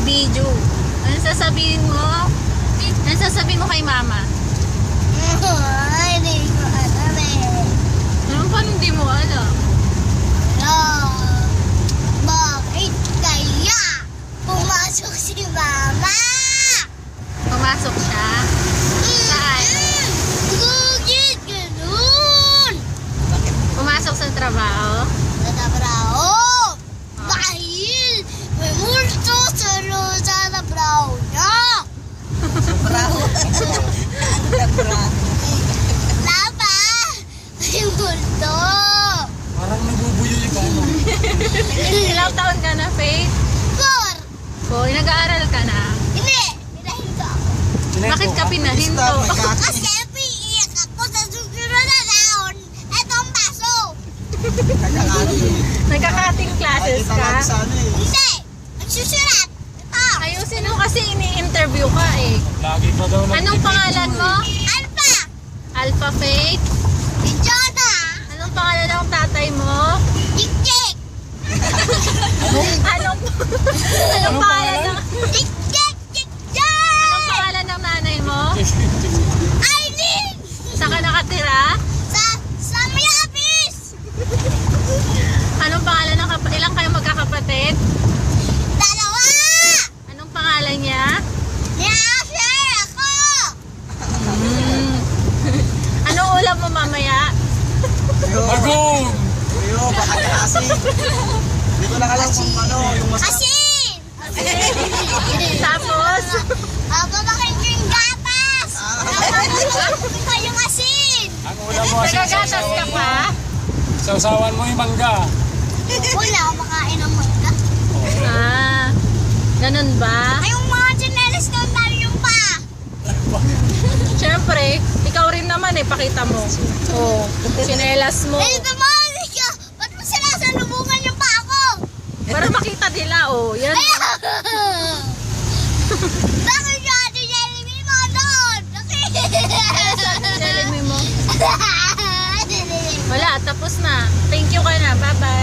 Video. Ano sasabihin mo? Ano sasabihin mo kay mama? Hindi ko alam eh. Ano pa hindi mo alam? Bakit kaya pumasok si mama? Pumasok siya? Saan? Gugit, ganun. Pumasok sa trabaho? Natabraho. Dahil may multo sa nabraho niya. Laba, may multo. Parang nabubuyo yung ano. Ilang taon ka na, Faith? Por. Nag-aaral ka na? Hindi, pinahinto ako. Bakit ka pinahinto? Kasi iiyak ako sa susunod na taon. Eto ang paso. Nagka-cutting classes ka? Hindi, nagsusulat. Ito. Ayusin mo kasi ini-interview ka eh. Lagi pa daw Anong pangalan mo? Alpha. Alpha Faith? Si Jonah. Anong pangalan ng tatay mo? Jik-jik. Anong pangalan ng... Jik-jik, Anong jik-jik. pangalan ng nanay mo? Aileen. Saan ka nakatira? Sa Mayabis. Anong pangalan ng ilang kayo magkakapatid? Dalawa. Anong pangalan niya? Ni-after ako. Anong ulam mo mamaya? Bagong! Ayo, baka kasi. Hindi ko nakalang kung ano, yung Asin. Tapos? Babakin ko yung gatas. Babakin ko yung asin. Ang ulam mo kasi Nagagatas ka pa? sausawan mo yung mangga. Wala ako makain ng mangga. Ah, ganun ba? Ay, yung mga chinelas na tayo yung pa. Siyempre, ikaw rin naman eh, pakita mo. Oh, sinelas mo. Eh, naman, ikaw. Ba't mo sinasalubungan yung pa ako? Para makita nila, oh. Yan. Ay, bakit yung ate Jeremy mo doon? Jeremy mo. Wala, tapos na. Thank you ka na. Bye-bye.